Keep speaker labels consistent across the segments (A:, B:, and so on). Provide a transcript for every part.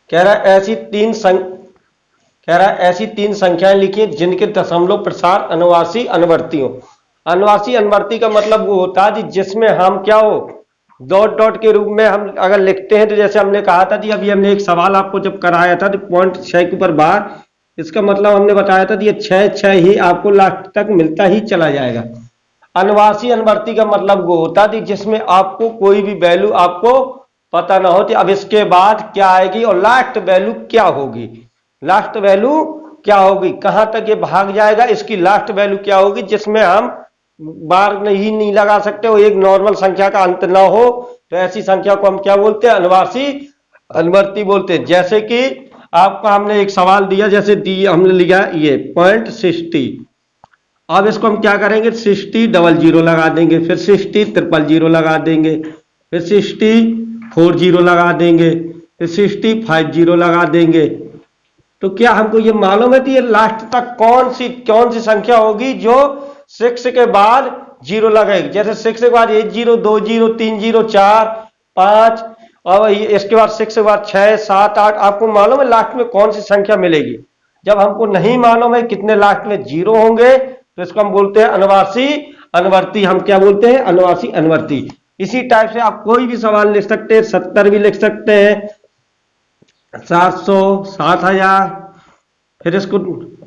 A: कह रहा है ऐसी तीन संख्याएं लिखिए जिनके दशमलव प्रसार अनुवासी अनुवर्ती हो। अनुवासी अनुवर्ती का मतलब वो होता है जिसमें हम क्या हो, डॉट डॉट के रूप में हम अगर लिखते हैं, तो जैसे हमने कहा था जी, अभी हमने एक सवाल आपको जब कराया था तो पॉइंट 6 के ऊपर बार, इसका मतलब हमने बताया था ये 6 ही आपको लास्ट तक मिलता ही चला जाएगा। अनुवासी अनुवर्ती का मतलब वो होता है जिसमें आपको कोई भी वैल्यू आपको पता ना होती, अब इसके बाद क्या आएगी और लास्ट वैल्यू क्या होगी, लास्ट वैल्यू क्या होगी, कहां तक ये भाग जाएगा, इसकी लास्ट वैल्यू क्या होगी, जिसमें हम बार नहीं लगा सकते हो, एक नॉर्मल संख्या का अंत ना हो, तो ऐसी संख्या को हम क्या बोलते हैं, अनुवासी अनुवर्ती बोलते हैं। जैसे कि आपको हमने एक सवाल दिया, जैसे दी हमने लिया ये 0.60, अब इसको हम क्या करेंगे, 60 डबल जीरो लगा देंगे, फिर 60 ट्रिपल जीरो लगा देंगे, फिर 60 40 लगा देंगे, फिर 60 50 लगा देंगे। तो क्या हमको ये मालूम है कि ये लास्ट तक कौन सी संख्या होगी जो 6 के बाद जीरो लगेगी। जैसे 6 के बाद 1 0 2 0 3 0 4 5, और इसके बाद 6 के बाद 6 7 8, आपको मालूम है लास्ट में कौन सी संख्या मिलेगी। जब हमको नहीं मालूम है कितने लास्ट में जीरो होंगे, तो इसको हम बोलते हैं अनुवासी अनुवर्ती। हम क्या बोलते हैं, अनुवासी अनुवर्ती। इसी टाइप से आप कोई भी सवाल लिख सकते हैं, 70 भी लिख सकते हैं, 700 7000, फिर इसको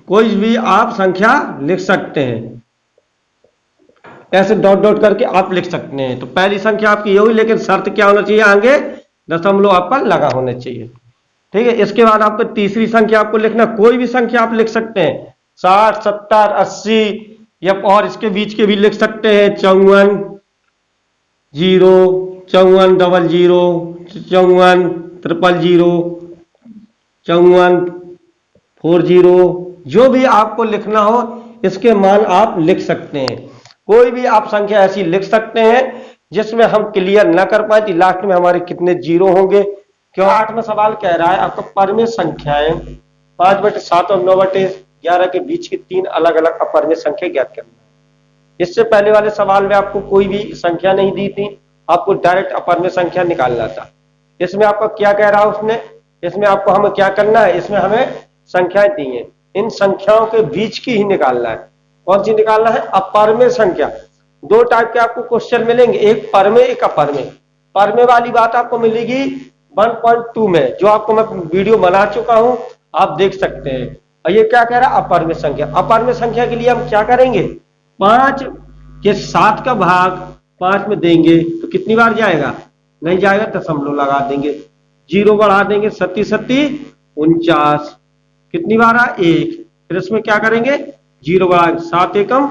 A: कोई भी आप संख्या लिख सकते हैं, ऐसे डॉट डॉट करके आप लिख सकते हैं। तो पहली संख्या आपकी होगी, लेकिन शर्त क्या होना चाहिए, आगे दशमलव आपका लगा होना चाहिए। ठीक है, इसके बाद आपको तीसरी संख्या आपको लिखना, कोई भी संख्या आप लिख सकते हैं, 60 70 80, या और इसके बीच के भी लिख सकते हैं, 54 0 54 डबल जीरो, 54 ट्रिपल जीरो, 54 40, जो भी आपको लिखना हो इसके मान आप लिख सकते हैं। कोई भी आप संख्या ऐसी लिख सकते हैं जिसमें हम क्लियर ना कर पाए कि लास्ट में हमारे कितने जीरो होंगे। क्यों, 8 में सवाल कह रहा है आपका परमेय संख्याएं 5/7 और 9/11 के बीच की 3 अलग अलग अपरमेय संख्या ज्ञात करना। इससे पहले वाले सवाल में आपको कोई भी संख्या नहीं दी थी, आपको डायरेक्ट अपरमेय संख्या निकालना था। इसमें आपका क्या कह रहा है उसने, इसमें आपको हमें क्या करना है, इसमें हमें संख्याएं दी हैं, इन संख्याओं के बीच की ही निकालना है। कौन सी निकालना है, अपरमेय संख्या। दो टाइप के आपको क्वेश्चन मिलेंगे, एक परमेय एक अपरमेय। परमेय वाली बात आपको मिलेगी 1.2 में, जो आपको मैं वीडियो बना चुका हूं, आप देख सकते हैं। और ये क्या कह रहा है, अपरमेय संख्या। अपरमेय संख्या के लिए हम क्या करेंगे, 5 के 7 का भाग 5 में देंगे तो कितनी बार जाएगा, नहीं जाएगा, दशमलव लगा देंगे, जीरो बढ़ा देंगे, 7 7 49, कितनी बार आ, 1, फिर इसमें क्या करेंगे, जीरो बढ़ा, 7 एकम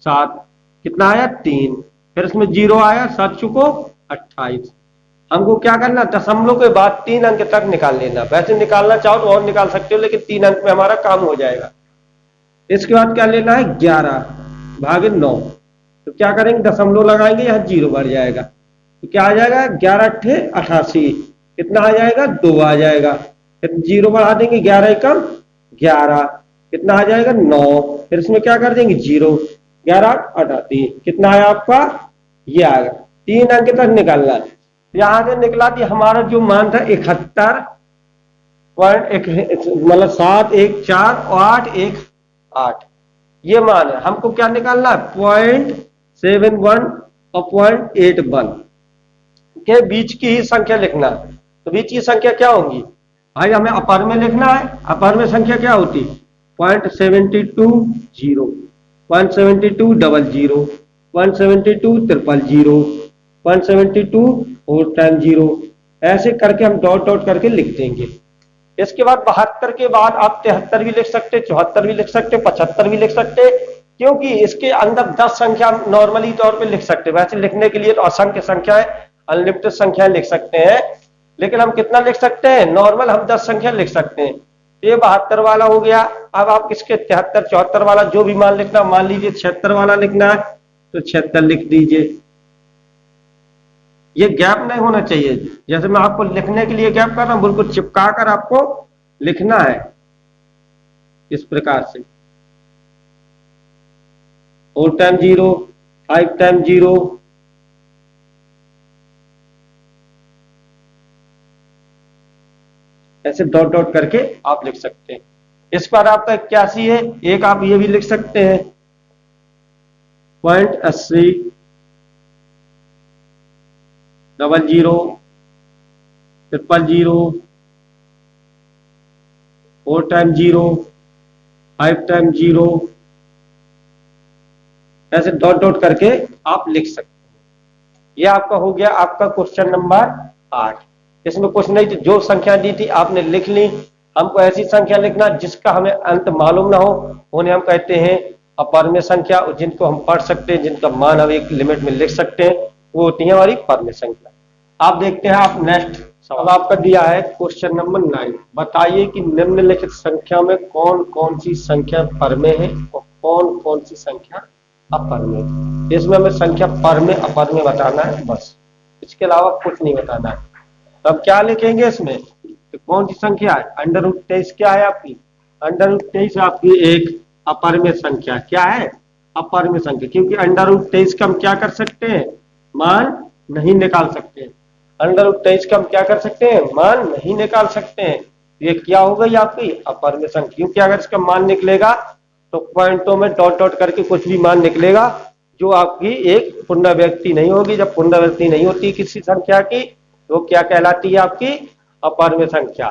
A: 7, कितना आया 3, फिर इसमें जीरो आया, 7 चुको 28। हमको क्या करना, दशमलव के बाद 3 अंक तक निकाल लेना। वैसे निकालना चाहो तो और निकाल सकते हो, लेकिन 3 अंक में हमारा काम हो जाएगा। इसके बाद क्या लेना है, 11 भागे 9, तो क्या करेंगे, दशमलव लगाएंगे, यहां जीरो बढ़ जाएगा, तो क्या आ जाएगा, 11 अट्ठे 88, कितना आ जाएगा, 2 आ जाएगा, फिर जीरो बढ़ा देंगे, 11 एकम 11, कितना आ जाएगा, 9, फिर इसमें क्या कर देंगे, जीरो, 11 88, कितना आया आपका, ये आएगा। 3 अंक तक निकालना है। यहां से निकला कि हमारा जो मान था 71 मतलब 7 1 4 8 1 8, ये मान है। हमको क्या निकालना है, 0.71 और 0.81 के बीच की ही संख्या लिखना है। तो बीच की संख्या क्या होगी भाई, हमें अपर में लिखना है। अपर में संख्या क्या होती, 0.72 0, 0.72 double zero, 172 triple zero, 172 4 time zero, ऐसे करके हम डॉट डॉट करके लिख देंगे। इसके बाद 72 के बाद आप 73 भी लिख सकते, 74 भी लिख सकते, 75 भी लिख सकते, क्योंकि इसके अंदर 10 संख्या नॉर्मली तौर पे लिख सकते। वैसे लिखने के लिए तो असंख्य संख्याएं, अनलिमिटेड संख्याएं लिख सकते हैं, लेकिन हम कितना लिख सकते हैं, नॉर्मल हम 10 संख्या लिख सकते हैं। ये 72 वाला हो गया। अब आप किसके 73 74 वाला जो भी मान लिखना, मान लीजिए 76 वाला लिखना है तो 76 लिख दीजिए। ये गैप नहीं होना चाहिए, जैसे मैं आपको लिखने के लिए गैप कर रहा हूं, बिल्कुल चिपका कर आपको लिखना है इस प्रकार से। 4 टाइम 0, 5 टाइम 0, ऐसे डॉट डॉट करके आप लिख सकते हैं। इस पर आपका 81 है, एक आप ये भी लिख सकते हैं 0.80 00 000 4 टाइम 0 5 टाइम 0 ऐसे डॉट डॉट करके आप लिख सकते हैं। ये आपका हो गया आपका क्वेश्चन नंबर 8। इसमें कुछ नहीं, जो संख्या दी थी आपने लिख ली। हमको ऐसी संख्या लिखना जिसका हमें अंत मालूम ना हो, उन्हें हम कहते हैं अपरिमेय संख्या, और जिनको हम पढ़ सकते हैं, जिनका मान हम एक लिमिट में लिख सकते हैं, वो होती है हमारी परिमेय संख्या। आप देखते हैं, आप नेक्स्ट सवाल आपका दिया है क्वेश्चन नंबर 9। बताइए कि निम्नलिखित संख्या में कौन कौन सी संख्या परिमेय है और कौन कौन सी संख्या अपरिमेय। इसमें हमें संख्या परिमेय अपरिमेय बताना है, बस, इसके अलावा कुछ नहीं बताना है। तो अब क्या लिखेंगे इसमें, तो कौन सी संख्या है, √23 क्या है आपकी, √23 आपकी एक अपरिमेय संख्या। क्या है, अपरिमेय संख्या, क्योंकि √23 का हम क्या कर सकते हैं, मान नहीं निकाल सकते हैं। √23 का हम क्या कर सकते हैं, मान नहीं निकाल सकते हैं। ये क्या हो गई आपकी अपरिमेय संख्या, क्योंकि अगर इसका मान निकलेगा तो पॉइंटों में डॉट डॉट करके कुछ भी मान निकलेगा, जो आपकी एक पुनरावृत्ति नहीं होगी। जब पुनरावृत्ति नहीं होती किसी संख्या की, तो क्या कहलाती है आपकी अपरिमेय संख्या।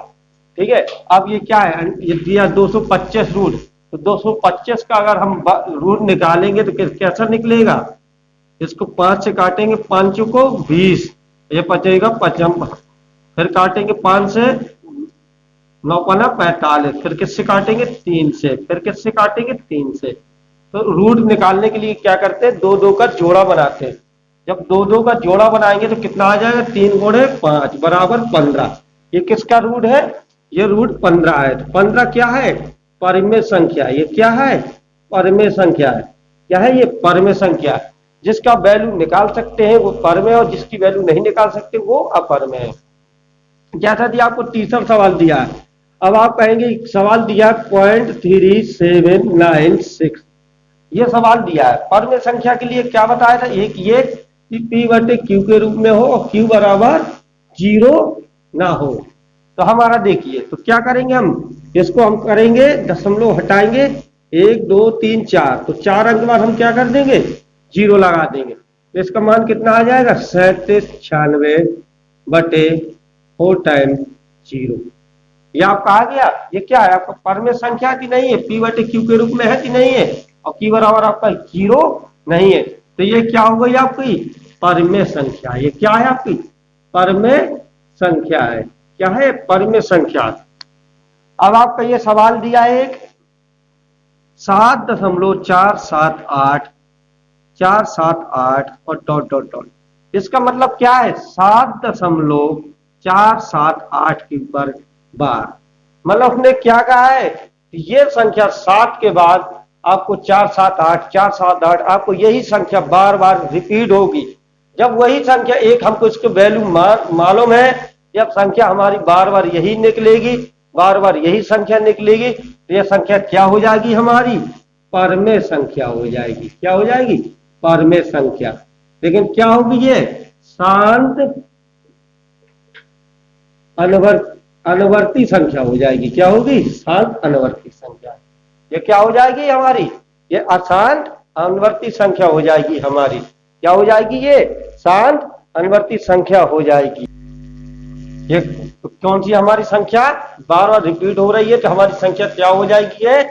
A: ठीक है, अब ये क्या है, ये दिया 225 रूट, तो 225 का अगर हम रूट निकालेंगे तो कैसा निकलेगा, इसको 5 से काटेंगे, 5 को 20, ये बचेगा 55, फिर काटेंगे 5 से 9 पना 45, फिर किससे काटेंगे 3 से, फिर किससे काटेंगे 3 से। तो रूट निकालने के लिए क्या करते हैं, 2 का जोड़ा बनाते हैं। जब 2 का जोड़ा बनाएंगे तो कितना आ जाएगा, 3 गुणे 5 बराबर 15। ये किसका रूट है, ये रूट 15 है। तो 15 क्या है, परिमेय संख्या। ये क्या है, परिमेय संख्या है। क्या है, ये परिमेय संख्या है। जिसका वैल्यू निकाल सकते हैं वो परिमेय, और जिसकी वैल्यू नहीं निकाल सकते वो अपरिमेय है। जैसा कि आपको तीसरा सवाल दिया है, अब आप कहेंगे सवाल दिया 0.3796, ये सवाल दिया है परिमेय संख्या के लिए। क्या बताया था, एक ये कि P/Q के रूप में हो और Q बराबर 0 ना हो। तो हमारा देखिए, तो क्या करेंगे हम, इसको हम करेंगे दशमलव हटाएंगे, 1 2 3 4, तो 4 अंक बाद हम क्या कर देंगे, 0 लगा देंगे। तो इसका मान कितना आ जाएगा, 3796/4 टाइम 0। ये आपका आ गया। ये क्या है, आपका परिमेय संख्या की नहीं है, P/Q के रूप में है कि नहीं है, और Q बराबर आपका 0 नहीं है। तो ये क्या हो गई आपकी परिमेय संख्या। ये क्या है आपकी परिमेय संख्या है। क्या है, परिमेय संख्या। अब आपका ये सवाल दिया है एक 7.478 और डॉट डॉट डॉट। इसका मतलब क्या है, 7.478 के ऊपर बार, मतलब उसने क्या कहा है, ये संख्या 7 के बाद आपको 478 478, आपको यही संख्या बार बार रिपीट होगी। जब वही संख्या एक हमको इसके वैल्यू मालूम है, जब संख्या हमारी बार बार यही निकलेगी, बार बार यही संख्या निकलेगी, तो यह संख्या क्या हो जाएगी, हमारी परिमेय संख्या हो जाएगी। क्या हो जाएगी, परिमेय संख्या। लेकिन क्या होगी, ये शांत अनुवर्ती संख्या हो जाएगी। क्या होगी, शांत अनुवर्ती संख्या। ये क्या हो जाएगी हमारी, ये अशांत अनुवर्ती संख्या हो जाएगी हमारी। क्या हो जाएगी, ये शांत अनुवर्ती संख्या हो जाएगी। ये कौन सी हमारी संख्या बार बार रिपीट हो रही है, तो हमारी संख्या क्या हो जाएगी, ये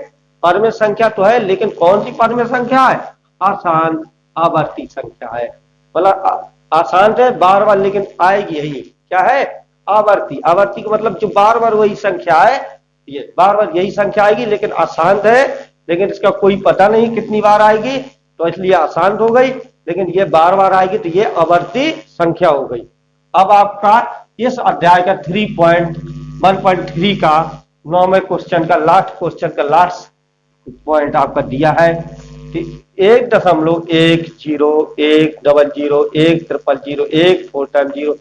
A: परिमेय संख्या तो है, लेकिन कौन सी परिमेय संख्या है, अशांत आवर्ती संख्या है। मतलब अशांत है बार बार, लेकिन आएगी यही, क्या है, आवर्ती। आवर्ती का मतलब जो बार बार वही संख्या है, ये बार बार यही संख्या आएगी, लेकिन अशांत है, लेकिन इसका कोई पता नहीं कितनी बार आएगी, तो इसलिए अशांत हो गई। लेकिन ये बार बार आएगी तो ये आवर्ती संख्या हो गई। अब आपका इस अध्याय का 3.1.3 का 9वें क्वेश्चन का लास्ट पॉइंट आपका दिया है, 1.101001001 4 टाइम 0।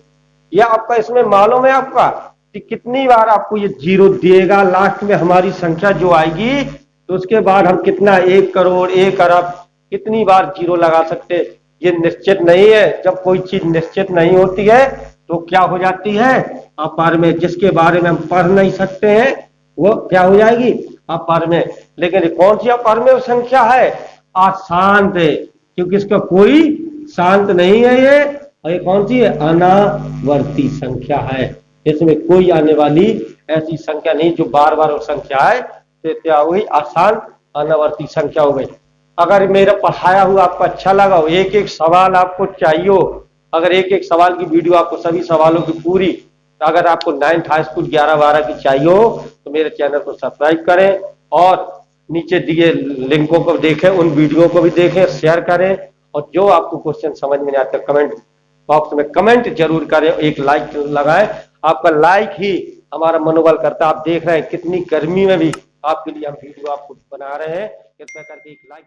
A: ये आपका इसमें मालूम है आपका कि कितनी बार आपको ये 0 दिएगा, लास्ट में हमारी संख्या जो आएगी, तो उसके बाद हम कितना 1 करोड़ 1 अरब कितनी बार 0 लगा सकते हैं। ये निश्चित नहीं है। जब कोई चीज निश्चित नहीं होती है तो क्या हो जाती है अपर में, जिसके बारे में हम पढ़ नहीं सकते हैं वो क्या हो जाएगी अपर में। लेकिन ये कौन सी अपर में संख्या है अशांत है, क्योंकि इसका कोई शांत नहीं है ये। और ये कौन सी है अनावर्ती संख्या है, इसमें कोई आने वाली ऐसी संख्या नहीं जो बार बार संख्या है, तो क्या हुई अशांत अनावर्ती संख्या हो गई। अगर मेरा पढ़ाया हुआ आपको अच्छा लगा हो, एक एक सवाल आपको चाहिए हो, अगर एक एक सवाल की वीडियो आपको सभी सवालों की पूरी, तो अगर आपको 9th हाई स्कूल 11-12 की चाहिए हो तो मेरे चैनल को सब्सक्राइब करें और नीचे दिए लिंकों को देखें, उन वीडियो को भी देखें, शेयर करें। और जो आपको क्वेश्चन समझ में नहीं आता कमेंट बॉक्स में कमेंट जरूर करें, एक लाइक लगाएं। आपका लाइक ही हमारा मनोबल करता है। आप देख रहे हैं कितनी गर्मी में भी आपके लिए हम वीडियो आपको बना रहे हैं, कृपया करके एक लाइक